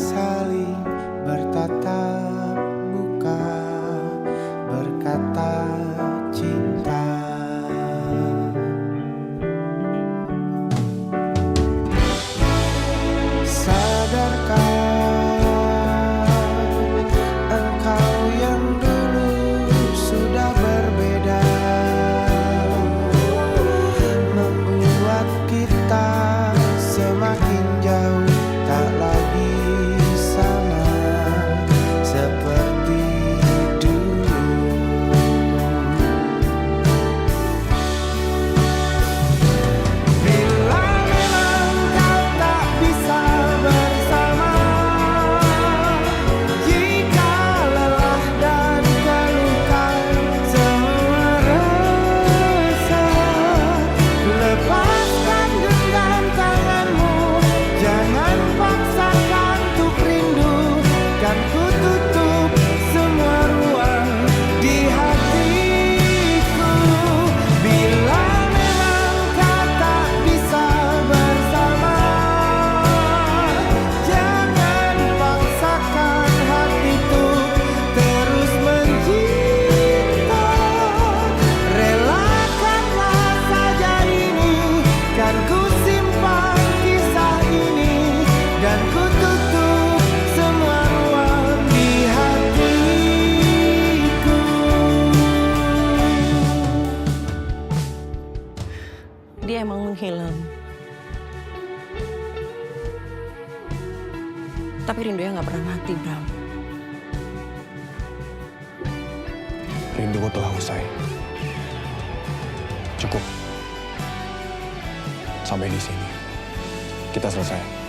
saling bertatap muka, berkata cinta. Sadarkah engkau yang dulu sudah berbeda, membuat kita semakin jauh, tak lagi sama seperti dulu. Bila memang kau tak bisa bersama, jika lelah dan terluka semua rasa, lepaskan genggam tanganmu, jangan paksakan untuk rindu, kan ku tutup semua ruang di hatiku. Bila memang kau tak bisa bersama, jangan paksakan hatiku terus mencinta. Relakanlah saja ini, kan ku simpan kisah ini, dan ku tutup semua ruang di hatiku. Dia emang menghilang. Tapi rindunya nggak pernah mati, Bram. Rinduku telah usai. Cukup. Sampai di sini. Kita selesai.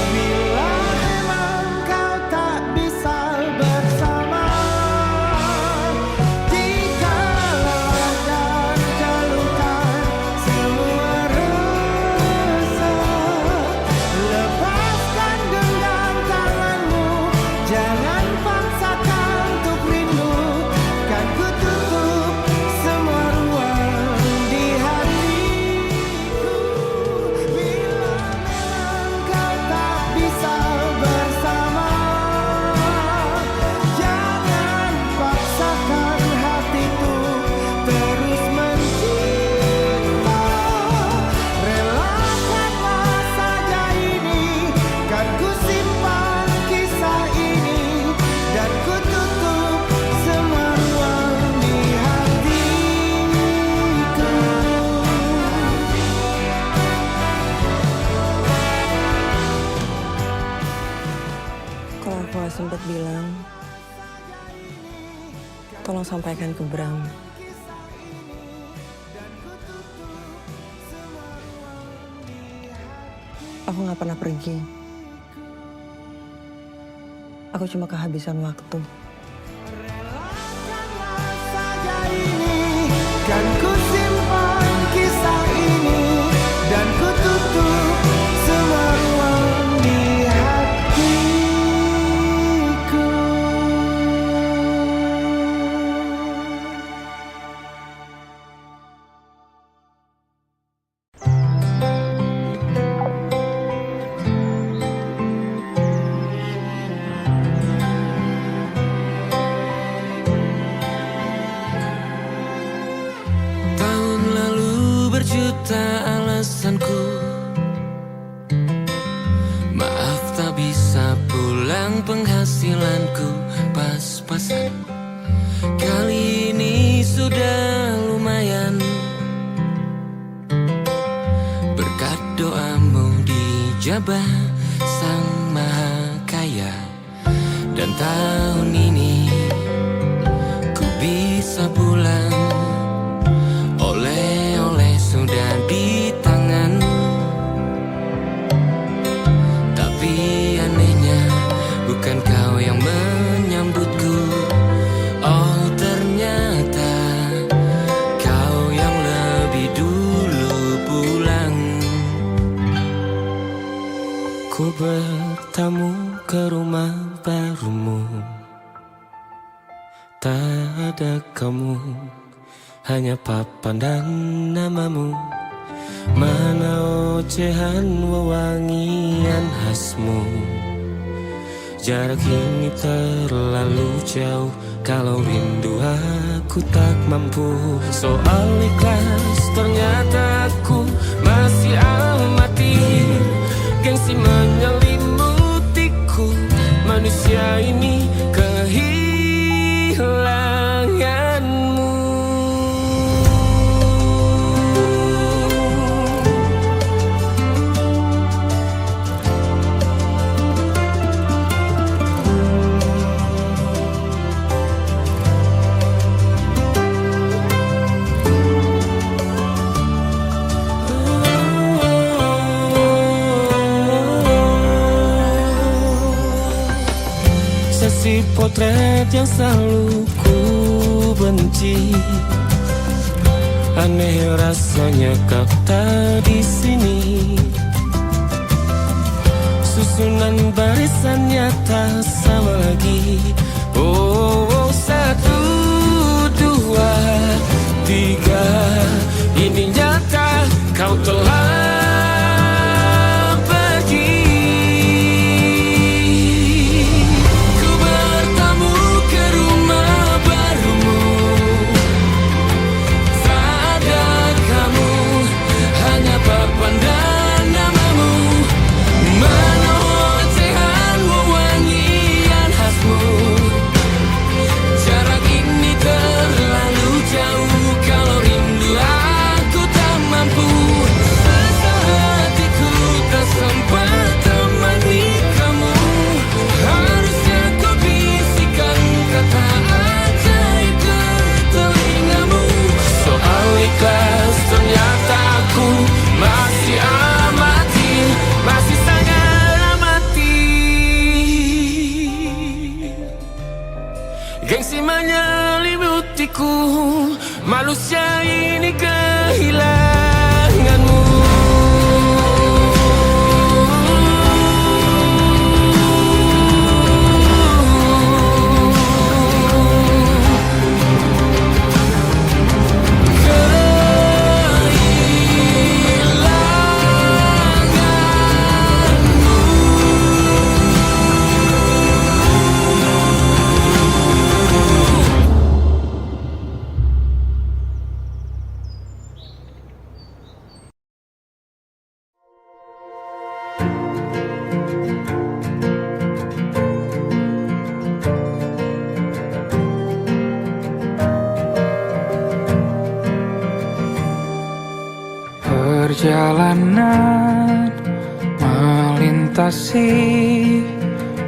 Bila memang kau tak bisa bersama, jika lelah dan terluka semua rasa, lepaskan genggam tanganmu, jangan paksakan untuk rindu, kan ku tutup semua ruang di hatiku. Bila memang kau tak bisa bersama, jangan paksakan hatiku terus mencinta. Relakanlah saja ini, kan ku simpan kisah ini, dan ku tutup semua ruang di hatiku. Kalau aku nggak sempat bilang, tolong sampaikan ke Bram. Aku nggak pernah pergi. Aku cuma kehabisan waktu. Relakanlah saja ini, kan ku simpan kisah ini, dan ku tutup semua ruang di hatiku. Tahun lalu berjuta alasanku, maaf tak bisa pulang, penghasilanku pas-pasan. Kali ini sudah lumayan, berkat doamu dijabah Sang Maha Kaya. Dan tahun ini ku bisa pulang, oleh-oleh sudah di tangan. Tapi anehnya bukan kau yang menyambutku. Oh ternyata kau yang lebih dulu pulang. Ku bertamu ke rumah barumu, tak ada kamu, hanya papan dan namamu. Mana ocehan wewangian khasmu. Jarak ini terlalu jauh, kalau rindu aku tak mampu. Soal ikhlas ternyata aku masih amati. Gengsi menyelimutiku, manusia ini kehilanganmu. Sesi potret yang selalu ku benci. Aneh rasanya kau tak di sini. Susunan barisannya tak sama lagi. Oh, 1, 2, 3. Ini nyata kau telah gengsi menyelimutiku, manusia ini kehilanganmu. Perjalanan melintasi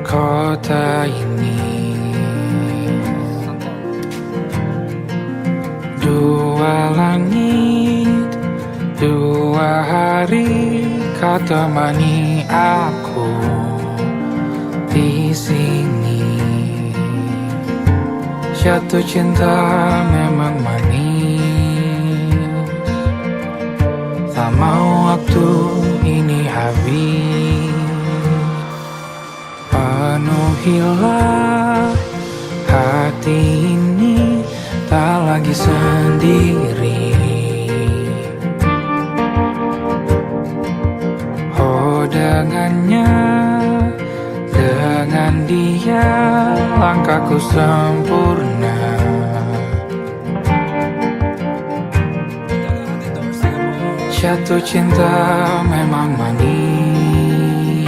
kota ini, dua langit, dua hari kau temani aku di sini. Jatuh cinta memang manis, tak mau waktu ini habis. Penuhilah hati ini, tak lagi sendiri. Oh, dengannya, dengan dia langkahku sempurna. Jatuh cinta memang manis,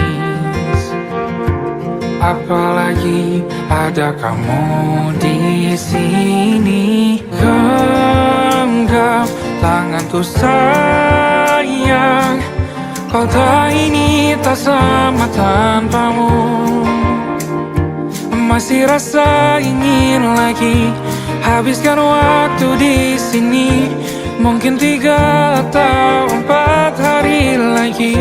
apalagi ada kamu di sini. Genggam tanganku sayang, kota ini tak sama tanpamu. Masih rasa ingin lagi habiskan waktu di sini. Mungkin 3 atau 4 hari lagi.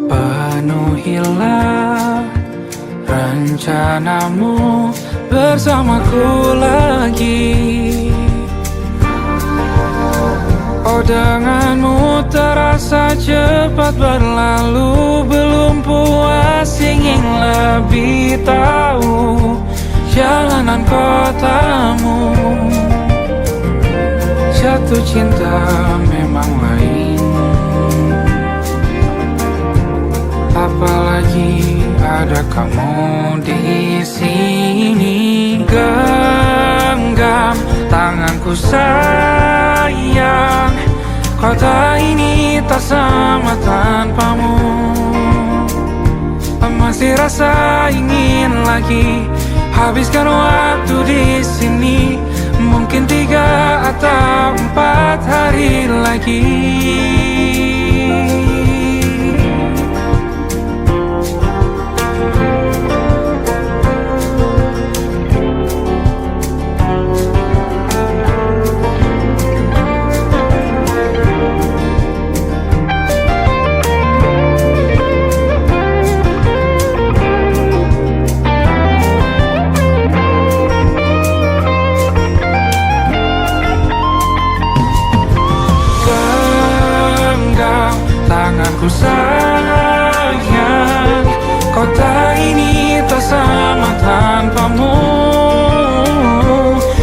Penuhilah rencanamu bersamaku lagi. Oh, denganmu terasa cepat saat berlalu belum puas ingin lebih tahu jalanan kotamu. Jatuh cinta memang lain, apalagi ada kamu di sini. Genggam tanganku sayang, kota ini tak sama tanpamu. Masih rasa ingin lagi habiskan waktu di sini. Mungkin 3 atau 4 hari lagi. Tanganku sayang, kota ini tak sama tanpamu.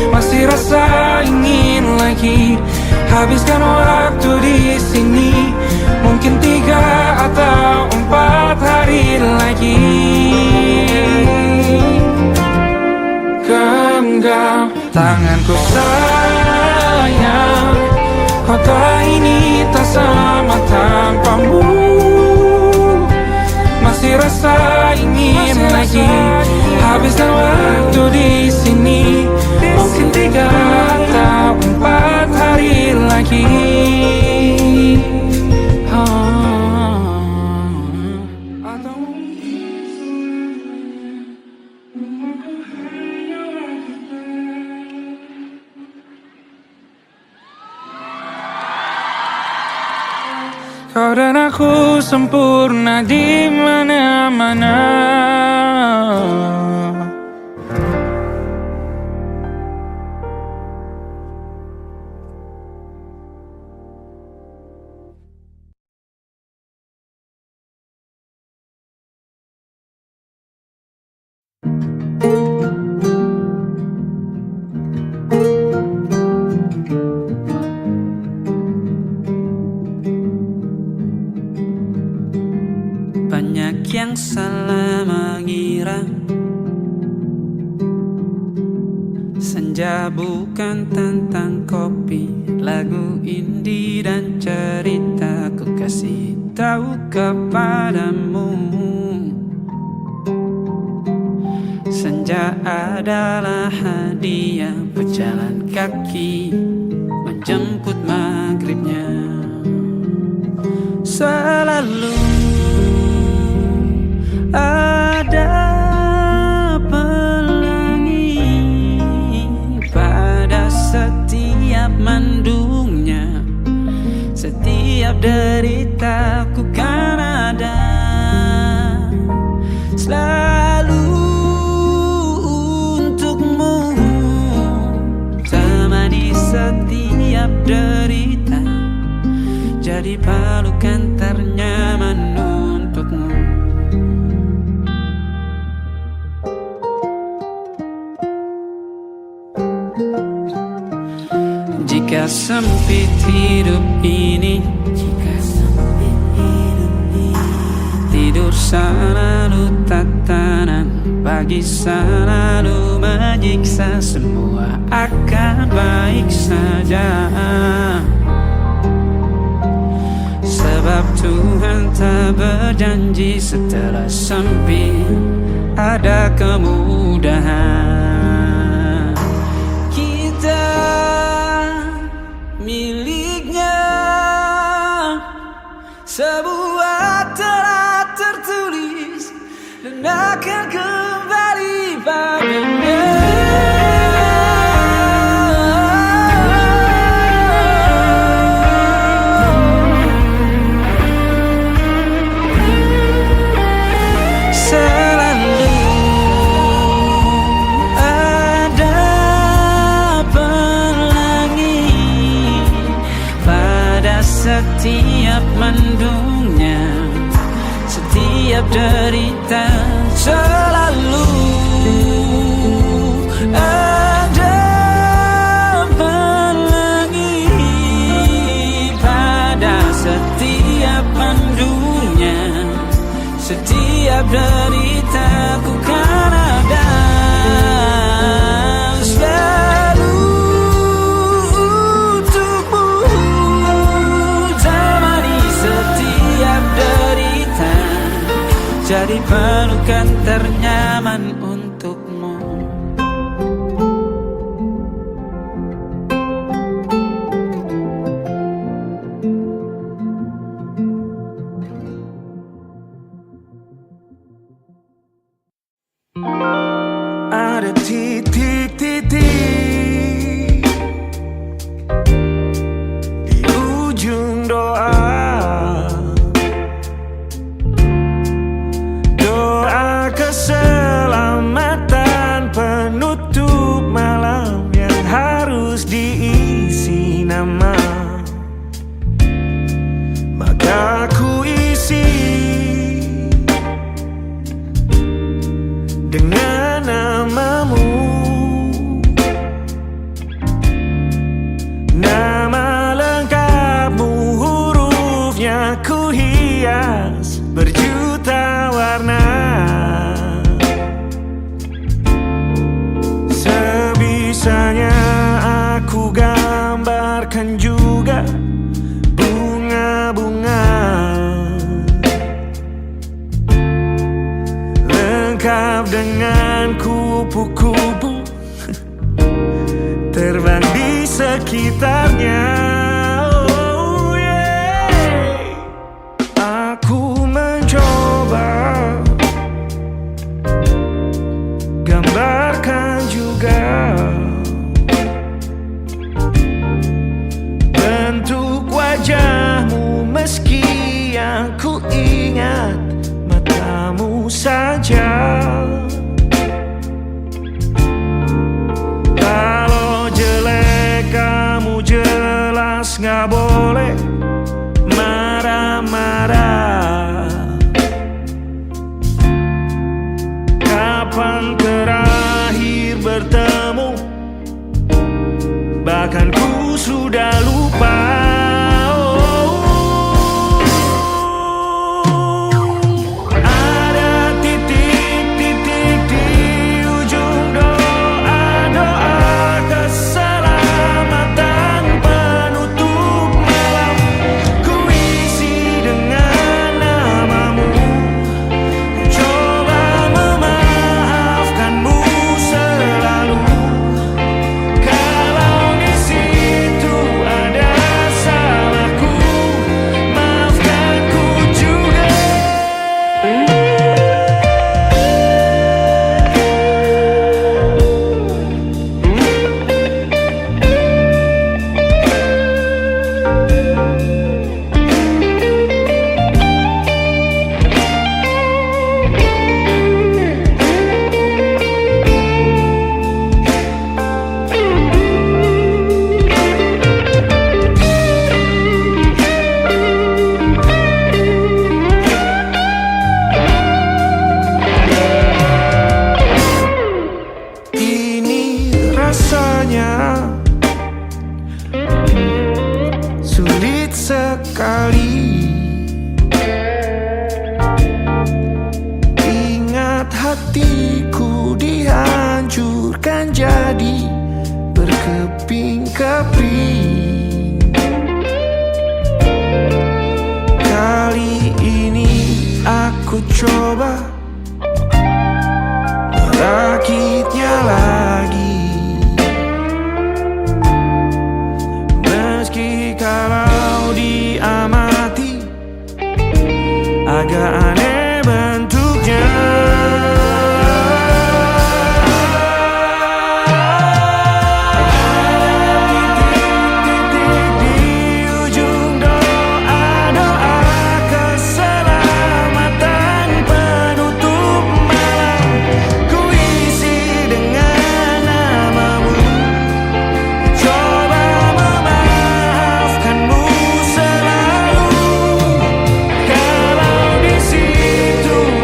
Masih rasa ingin lagi habiskan waktu di sini. Mungkin 3 atau 4 hari lagi. Genggam tanganku sayang, kota ini tak sama tanpamu. Masih rasa ingin lagi habiskan waktu di sini. Mungkin 3 atau 4 hari lagi. Kau dan aku sempurna di mana-mana. Banyak yang salah mengira senja bukan tentang kopi, lagu indie dan cerita. Ku kasih tahu kepadamu, senja adalah hadiah berjalan kaki menjemput maghribnya. Selalu ada pelangi pada setiap mendungnya. Setiap deritaku kan ada selalu untukmu. Temani setiap derita, jadi pelukan ternyaman untukmu. Jika sempit hidup ini, tidur selalu tatanan, pagi selalu menyiksa, semua akan baik saja. Sebab Tuhan tak berjanji setelah sempit ada kemudahan. Kita miliknya, sebuah telah tertulis dan akan kembali padanya. Setiap mendungnya, setiap derita. Selalu ada pelangi pada setiap pandunya. Setiap deritaku kan ada. Selalu untukmu, temani setiap derita. Jadi pelukan ternyaman untukmu. Ada titik-titik di ujung doa, doa keselamatan penutup malam yang harus diisi nama. Maka ku isi dengan namamu, nama lengkapmu, hurufnya ku hias berjuta warna. Sebisanya aku gambarkan juga bunga-bunga, lengkap dengan kupu-kupu terbang di sekitarnya. Oh yeah. Aku mencoba gambarkan juga bentuk wajahmu, meski yang ku ingat matamu saja. Kalau jelek kamu jelas gak boleh marah-marah. Kapan terakhir bertemu, bahkan ku sudah lupa. Sulit sekali ingat hatiku dihancurkan jadi berkeping-keping. Kali ini aku coba merakitnya lagi. Kalau diamati agak aneh bentuknya. Titik-titik di ujung doa-doa keselamatan penutup malam, ku isi dengan namamu. Coba memaafkanmu selalu. Kalau di situ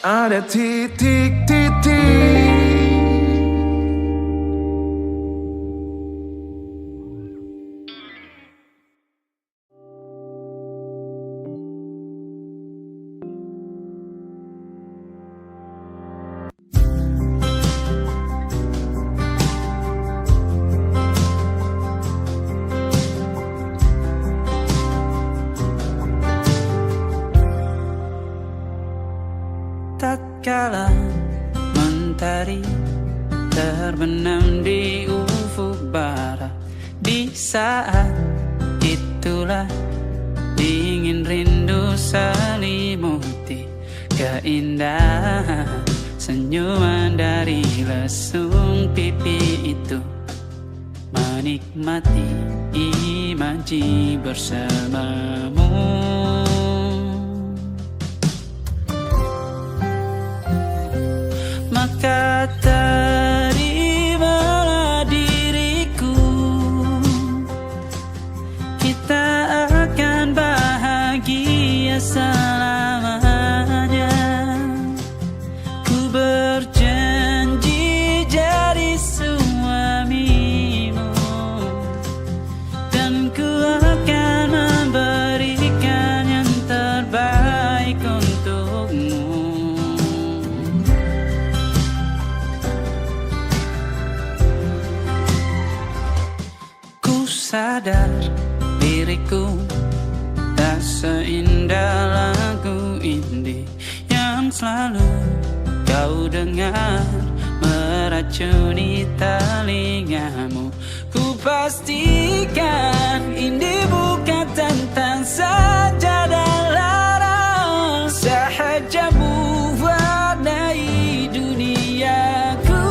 ada titik-titik. Tatkala mentari terbenam di ufuk barat, di saat itulah dingin rindu selimuti keindahan senyuman dari lesung pipi itu, menikmati imaji bersamamu. Maka terimalah diriku, kita akan bahagia selamanya. Ku berjanji jadi suamimu, dan ku akan memberikan yang terbaik untukmu. Sadar diriku tak seindah lagu indie yang selalu kau dengar meracuni telingamu. Ku pastikan indie bukan tentang saja dan larang, sahaja mewarnai duniaku.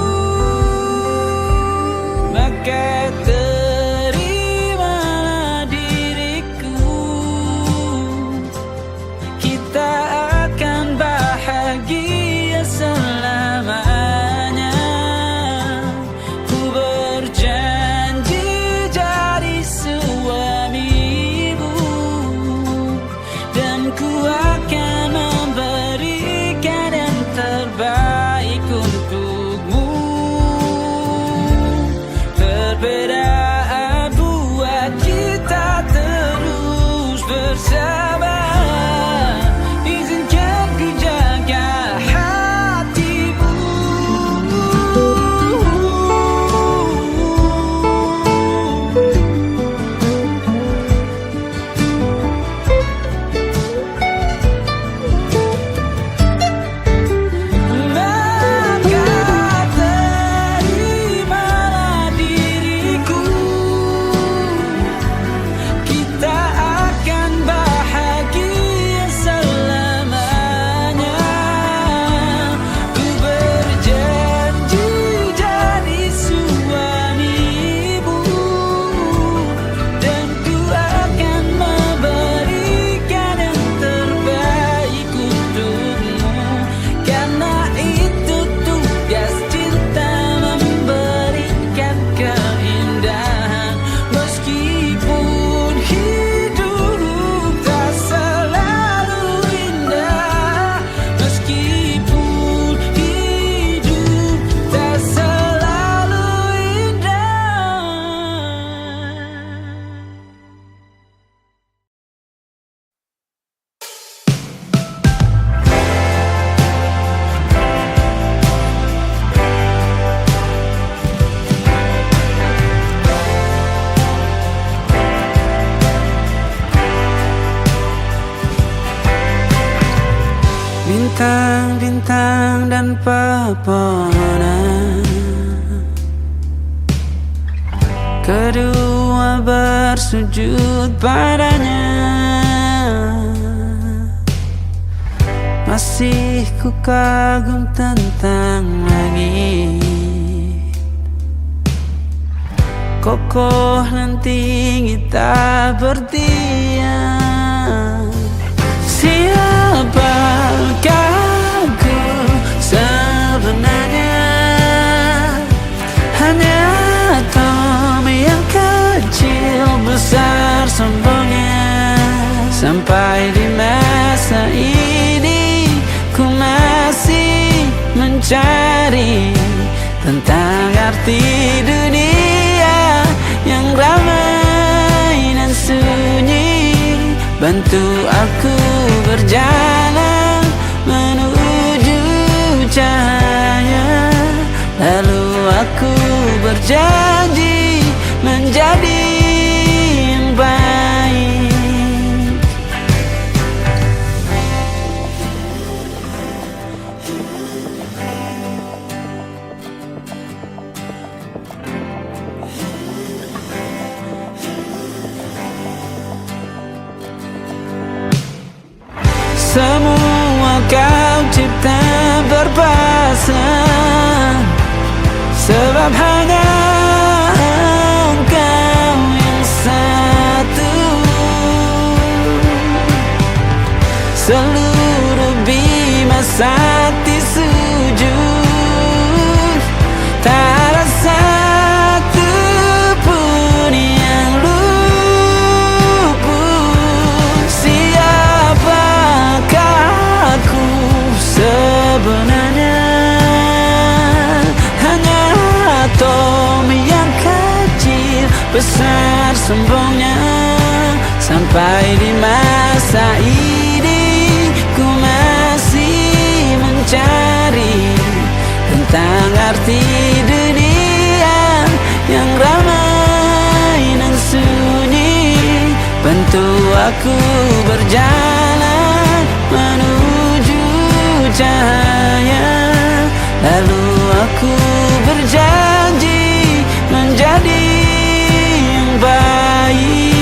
Maka perbedaan buat kita terus bersama. Izinkan ku jaga hatimu. Bintang-bintang dan pepohonan, kedua bersujud padanya. Masih ku kagum tentang langit, kokoh dan tinggi tak berdiam. Siapakah ku sebenarnya? Hanya atom yang kecil besar sombongnya. Sampai di masa ini ku masih mencari tentang arti dunia yang ramai dan sunyi. Bantu aku berjalan menuju cahaya, lalu aku berjanji menjadi yang baik. Semua kau cipta berpasang, sebab hanya engkau yang satu. Seluruh bima sakti sujud, tak ada satu pun yang luput. Siapakah aku sebenarnya? Hanya atom yang kecil, besar sombongnya. Sampai di masa ini ku masih mencari tentang arti dunia yang ramai dan sunyi. Bantu aku berjalan menuju cahaya, lalu aku berjanji menjadi yang baik.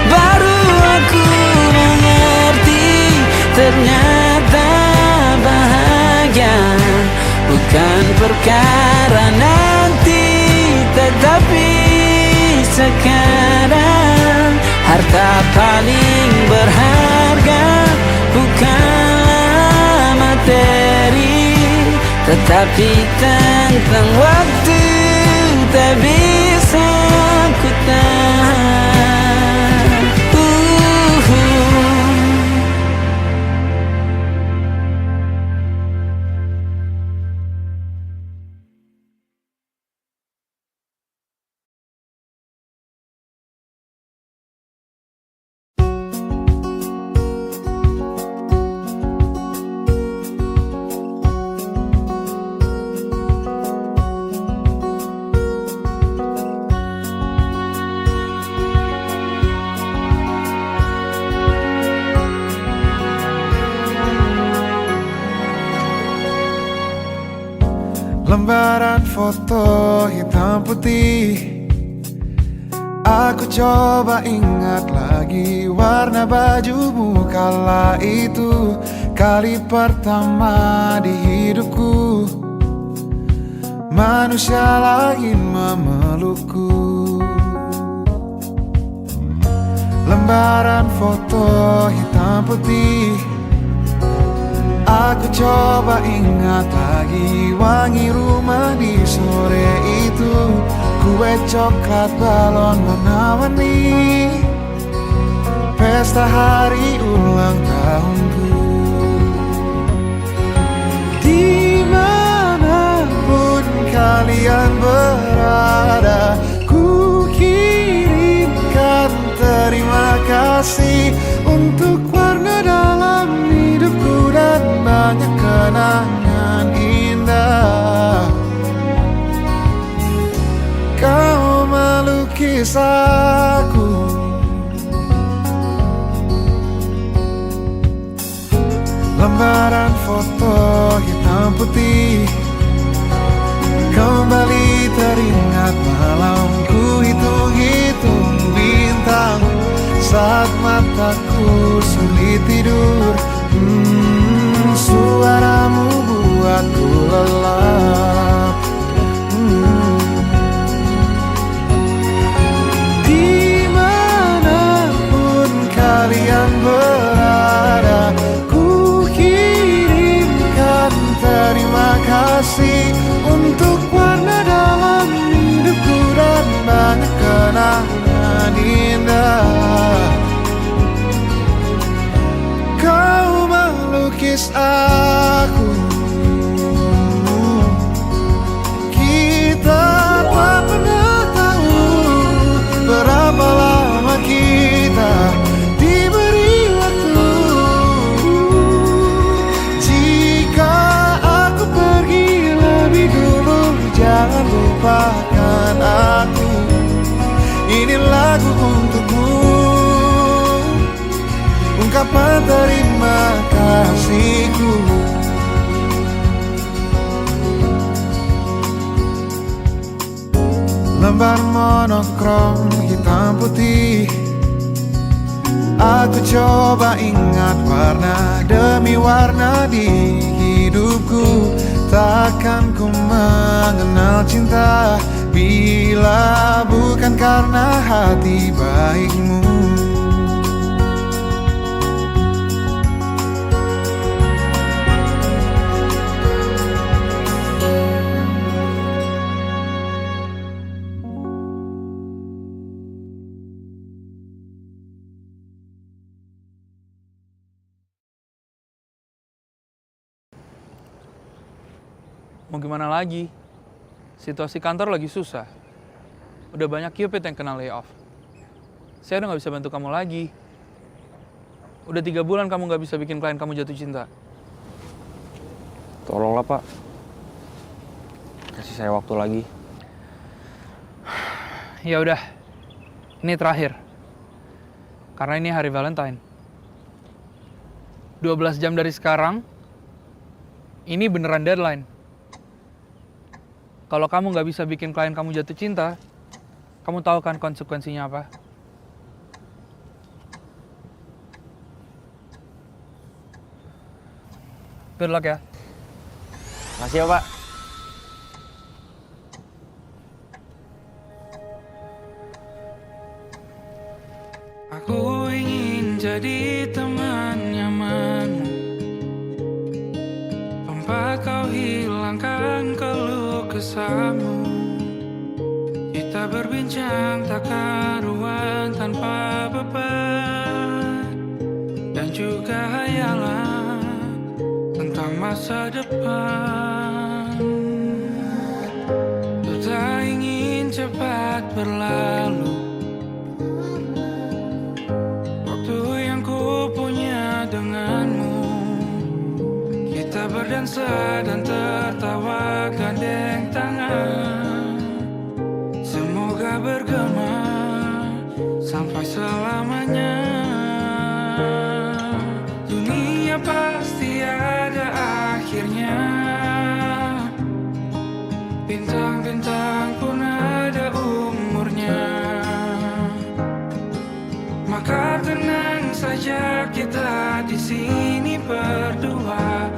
Baru aku mengerti, ternyata bahagia bukan perkara nanti, tetapi sekarang. Harta paling berharga bukanlah materi, tetapi tentang waktu tak bisa ku tahan. Lembaran foto hitam putih, aku coba ingat lagi warna bajumu kala itu. Kali pertama di hidupku manusia lain memelukku. Lembaran foto hitam putih, aku coba ingat lagi wangi rumah di sore itu. Kue coklat, balon warna-warni, pesta hari ulang tahunku. Dimanapun kalian berada, ku kirimkan terima kasih untuk warna dalam hidupku dan banyak kenangan indah. Kau melukis aku, lembaran foto hitam putih. Kembali teringat malamku hitung-hitung bintang saat mataku sulit tidur. Suaramu buatku lelap. Dimanapun kalian berada, ku kirimkan terima kasih kasih untuk warna dalam hidupku dan banyak kenangan indah. Kau melukis aku, kita tak pernah tahu berapa lama kita diberi waktu. Jika aku pergi lebih dulu, jangan lupakan aku. Ini lagu untukmu, ungkapan terima kasihku. Lembar monokrom hitam putih, aku coba ingat warna demi warna di hidupku. Takkan ku mengenal cinta bila bukan karena hati baikmu. Mau gimana lagi? Situasi kantor lagi susah. Udah banyak Cupid yang kena layoff. Saya udah gak bisa bantu kamu lagi. Udah 3 bulan kamu gak bisa bikin klien kamu jatuh cinta. Tolonglah, Pak. Kasih saya waktu lagi. Ya udah, ini terakhir. Karena ini hari Valentine. 12 jam dari sekarang, ini beneran deadline. Kalau kamu nggak bisa bikin klien kamu jatuh cinta, kamu tahu kan konsekuensinya apa? Good luck ya. Makasih ya, Pak. Aku ingin jadi teman nyamanmu, tempat kau hilangkan keluh kesahmu. Kita berbincang tak karuan tanpa beban, dan juga hayalan tentang masa depan. Ku tak ingin cepat berlalu waktu yang ku punya denganmu. Kita berdansa dan tertawa gandeng tangan, semoga bergema sampai selamanya. Dunia pasti ada akhirnya, bintang-bintang pun ada umurnya. Maka tenang saja kita di sini berdua.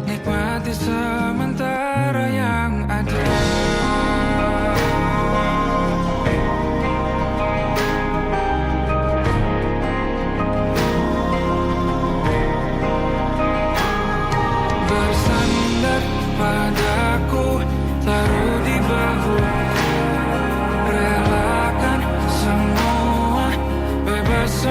Nikmati sementara yang ada. Bersandar padaku, taruh di bahu, relakan semua, bebas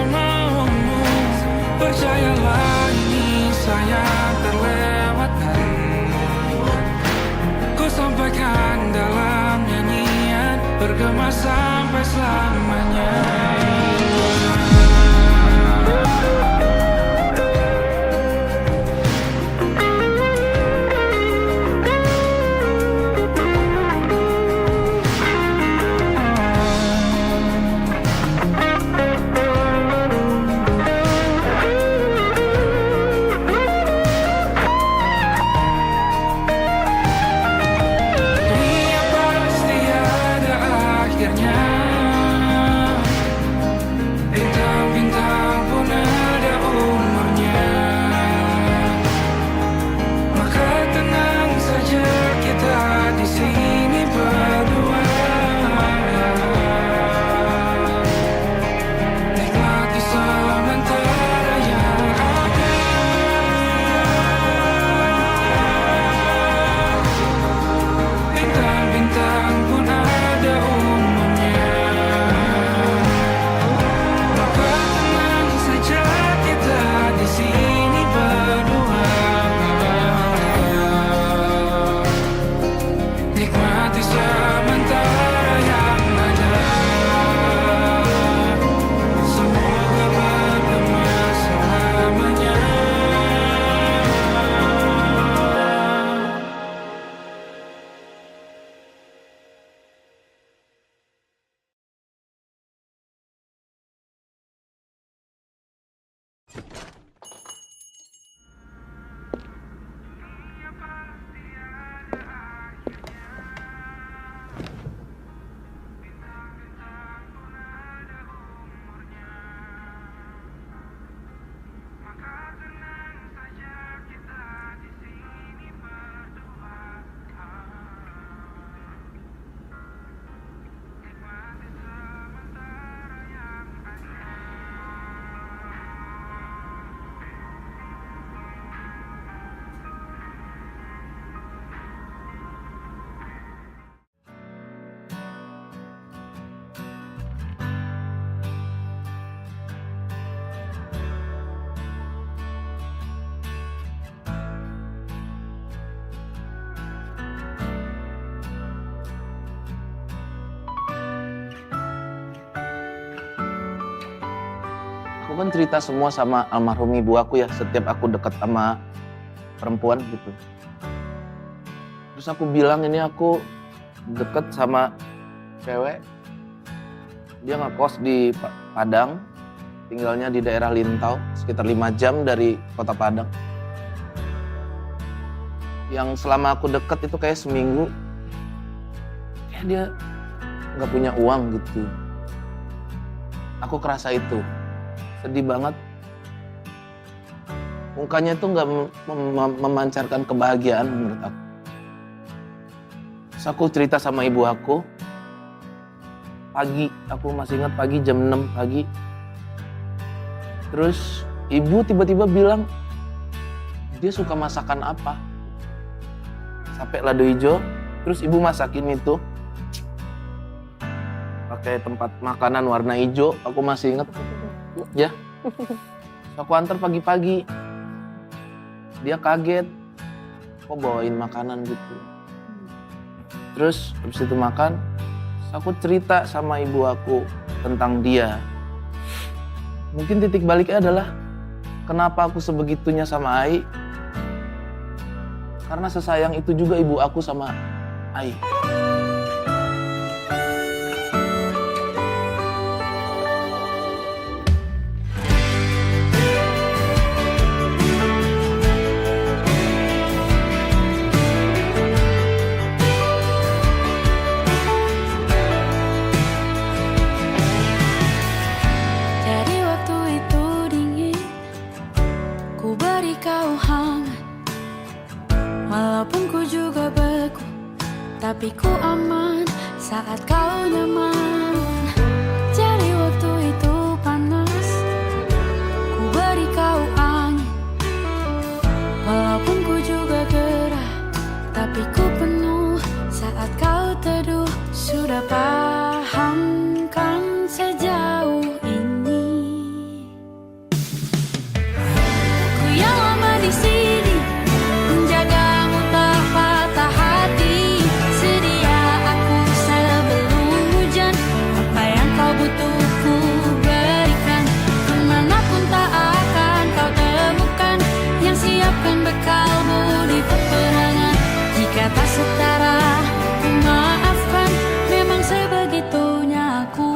Aku kan cerita semua sama almarhum ibu aku ya, setiap aku deket sama perempuan gitu. Terus aku bilang ini aku deket sama cewek. Dia ngekos di Padang, tinggalnya di daerah Lintau, sekitar 5 jam dari kota Padang. Yang selama aku deket itu kayak seminggu, kayak dia nggak punya uang gitu. Aku kerasa itu. Sedih banget. Mukanya tuh nggak memancarkan kebahagiaan menurut aku. Terus aku cerita sama ibu aku. Pagi, aku masih ingat pagi jam 6 pagi. Terus ibu tiba-tiba bilang dia suka masakan apa. Sampai lado hijau. Terus ibu masakin itu. Pakai tempat makanan warna hijau. Aku masih ingat. Ya, aku antar pagi-pagi. Dia kaget, kok bawain makanan gitu. Terus habis itu makan, aku cerita sama ibu aku tentang dia. Mungkin titik baliknya adalah kenapa aku sebegitunya sama Ai. Karena sesayang itu juga ibu aku sama Ai. Tapi ku aman saat kau nyaman. Jadi waktu itu panas, ku beri kau angin. Walaupun ku juga gerah, tapi ku penuh saat kau teduh. Sudah paham kan sejauh ini. Ku yang lama di sini menjagamu tak patah hati. Bekalmu di peperangan, jika tak setara ku maafkan, memang sebegitunya aku.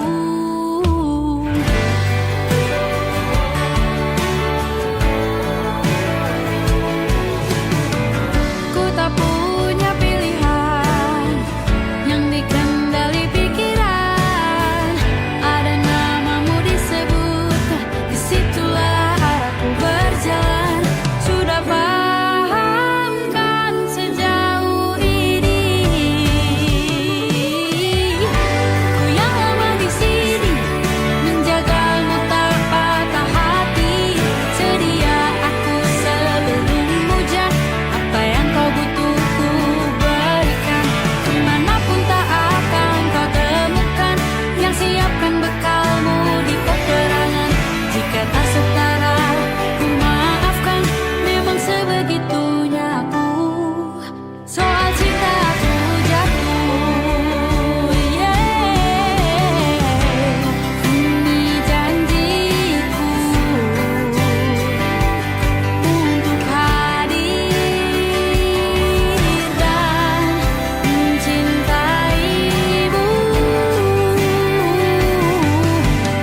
Ku tak punya pilihan yang dikendali pikiran. Ada namamu disebut, disitulah arahku berjalan. Sudah paham kan sejauh ini. Ku yang lama di sini menjagamu tak patah hati. Sedia aku sebelum hujan, apa yang kau butuh ku berikan. Kemanapun tak akan kau temukan yang siapkan bekalmu di peperangan. Jika tak setara ku maafkan, memang sebegitunya aku. Soal cinta aku jatuh, ini janjiku untuk hadir dan mencintaimu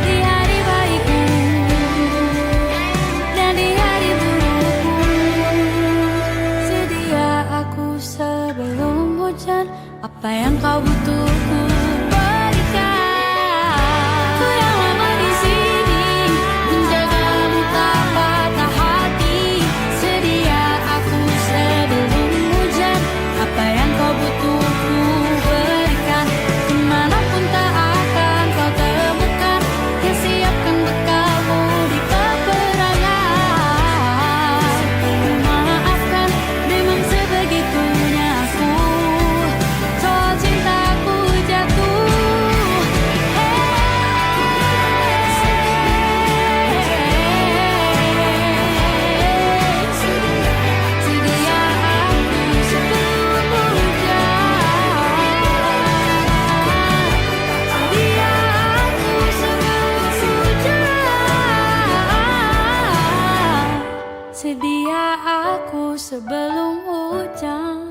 di hari baikku dan di hari burukku. Sedia aku sebelum hujan, apa yang kau butuh ku berikan. Ku yang lama di sini menjagamu tak patah hati. Sedia aku sebelum hujan, apa yang kau butuh ku berikan. Kemanapun tak akan kau temukan yang siapkan bekalmu di peperangan. Ku maafkan, memang sebegitunya aku. Soal cintaku aku sebelum hujan.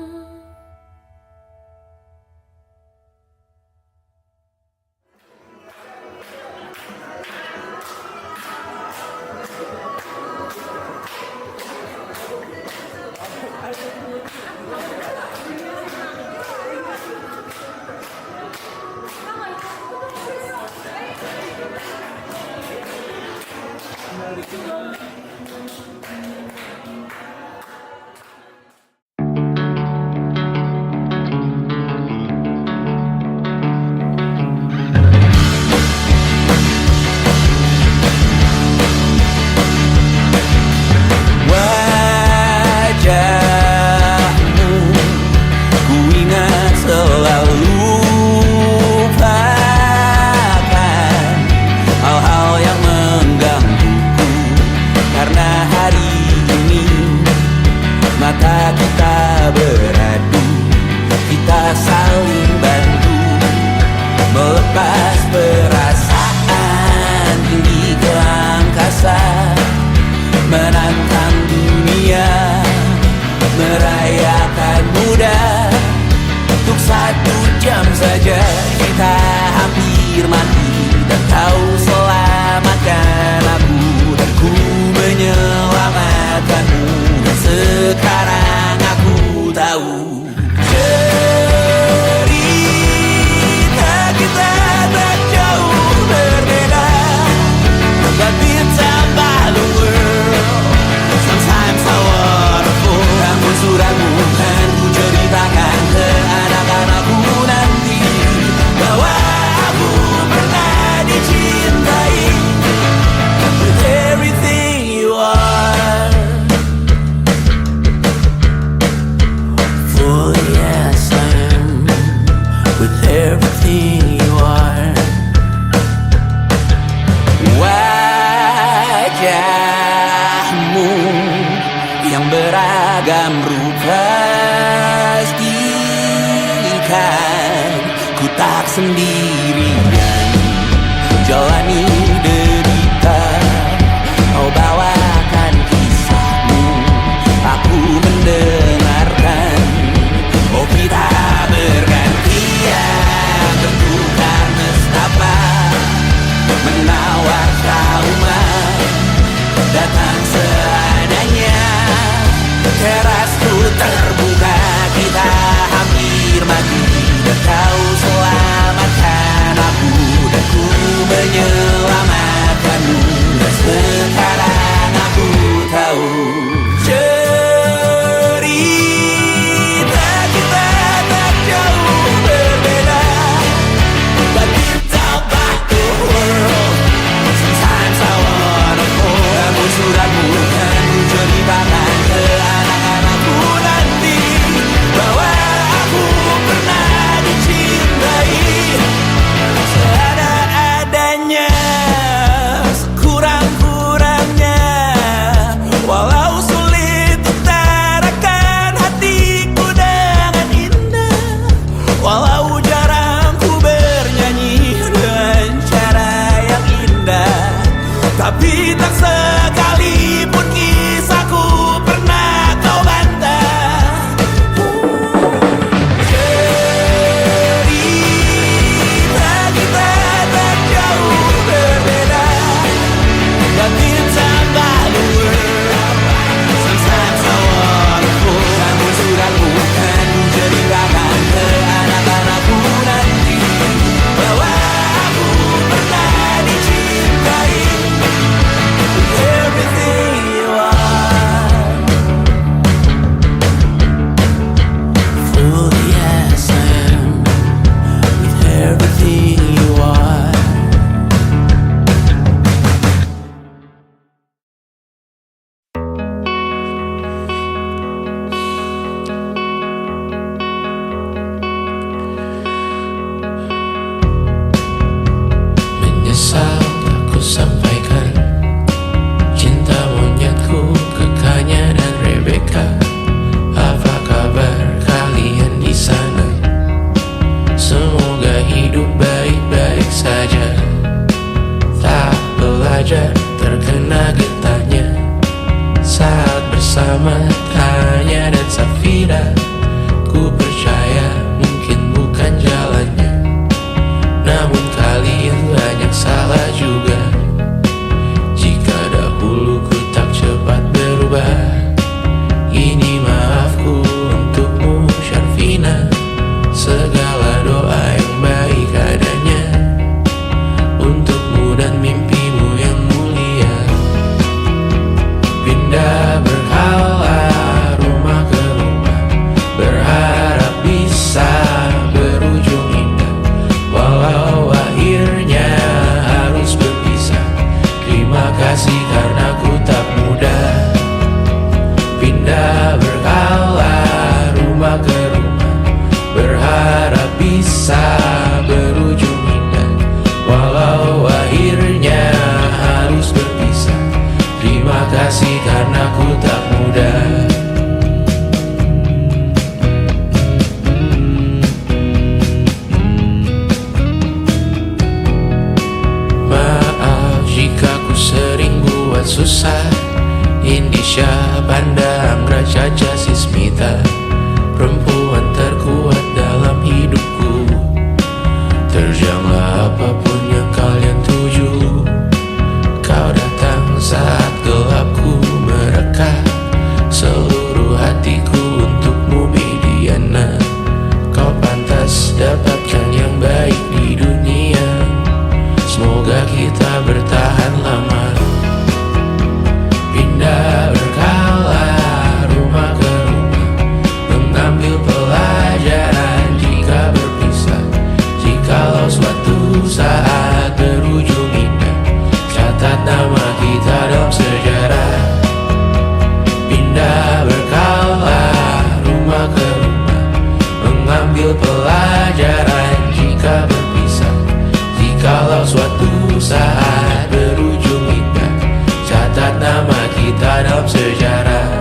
Wajahmu ku ingat selalu, lupakan hal-hal yang menggangguku. Karena hari ini mata kita beradu, kita saling bantu melepas perasaan tinggi ke angkasa, menantang dunia, merayakan muda. Untuk 1 jam saja kita hampir mati, dan kau selamatkan aku, dan ku menyelamatkanmu. Dan sekarang aku tahu cerita kita tak jauh berbeda, but it's about the world. Sometimes so wonderful. Namun suratmu kan ku ceritakan ke anak-anakku nanti, bahwa aku pernah dicintai with everything you are. For yes, I am with everything you are. Wajahmu yang beragam rupa, pastikan ku tak sendirian jalani derita. Kau bawakan kisahmu, aku mendengarkan. Oh, kita bergantian, bertukar nestapa, menawar trauma, datang seadanya. Terasku terbuka, kita hampir mati, dan kau selamatkan aku. hanya dan Safira. Ku percaya mungkin bukan jalannya, namun kalian banyak salah juga. Jika dahulu ku tak cepat berubah, ini maafku untukmu Syarfina. Segala doa yang baik adanya untukmu dan mimpimu yang mulia. Pindah berkala rumah ke rumah, berharap bisa berujung indah. Walau akhirnya harus berpisah, terima kasih karena ku tak mudah. Pindah berkala rumah ke rumah, berharap bisa berujung indah. Walau akhirnya harus berpisah, terima kasih karena ku tak mudah. Maaf jika ku sering buat susah. Indisha, Panda, Anggra, Caca, Sismita, perempuan terkuat dalam hidupku. Terjanglah apapun yang kalian tuju. Kau datang saat gelapku mereka, seluruh hatiku untukmu Mediana. Kau pantas dapatkan yang baik di dunia, semoga kita bertahan lama. Pindah berkala rumah ke rumah, mengambil pelajaran jika berpisah. Jikalau suatu saat berujung indah, catat nama kita dalam sejarah. Pindah berkala rumah ke rumah, mengambil pelajaran jika berpisah. Jikalau suatu saat berujung indah, catat nama kita dalam sejarah.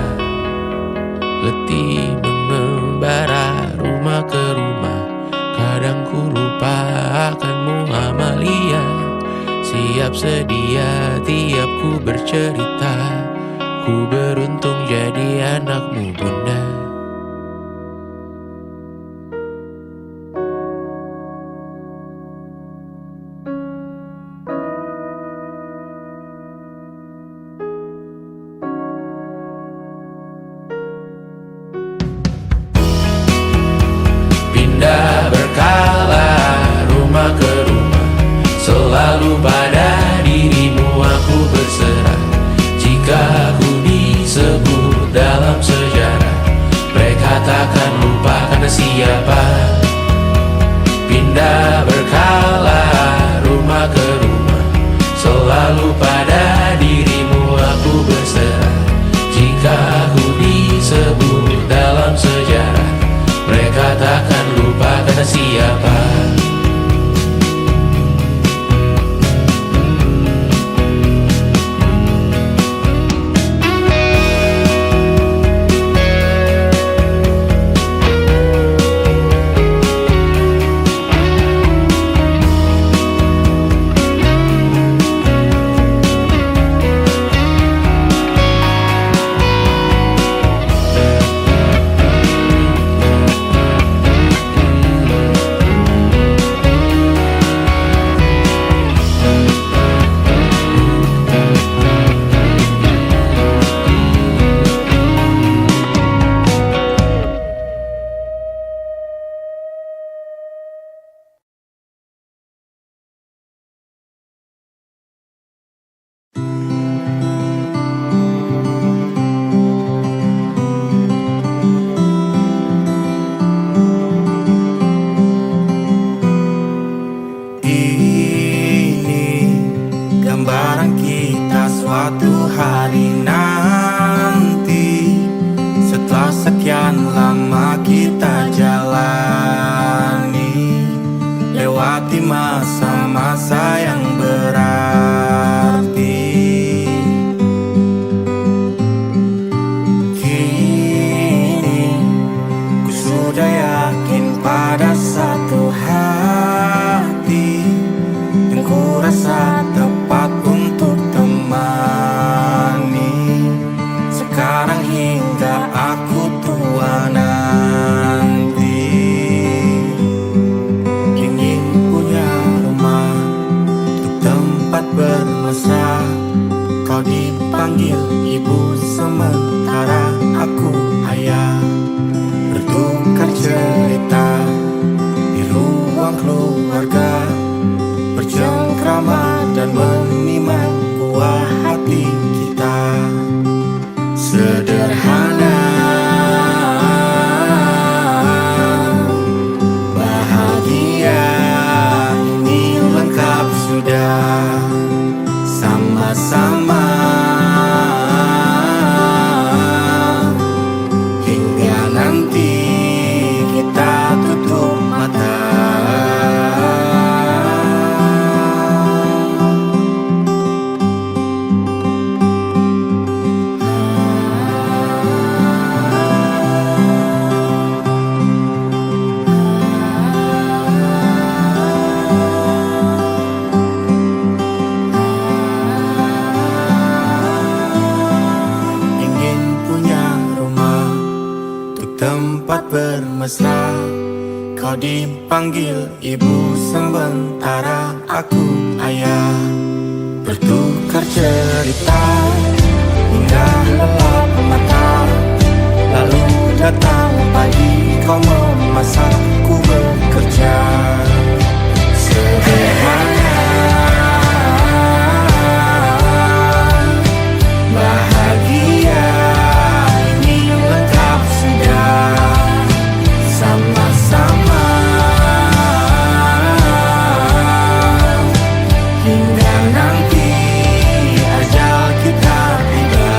Letih mengembara rumah ke rumah, kadang ku lupa akanmu Amalia. Siap sedia tiap ku bercerita, ku beruntung jadi anakmu bunda. Pindah berkala rumah ke rumah, selalu pada dirimu aku berserah. Jika aku disebut dalam sejarah, mereka takkan lupa karena siapa. Pindah berkala rumah ke rumah, selalu pada dirimu aku berserah. Jika aku disebut dalam sejarah, mereka takkan lupa karena siapa. tempat bermesra. Kau dipanggil ibu sementara aku ayah. Bertukar cerita hingga lelap mata. Lalu datang pagi kau memasak, ku bekerja. Sederhana, bahagia ini lengkap sudah. Sama-sama hingga nanti ajal kita tiba.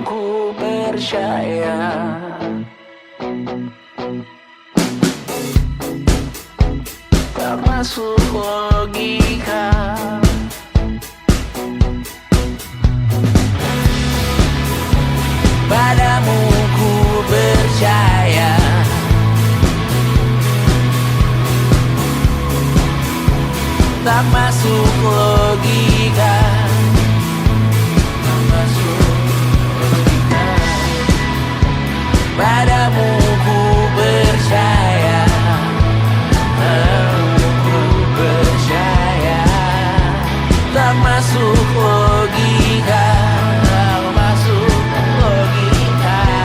ku percaya. Tak masuk logika. Padamu ku percaya. Tak masuk logika.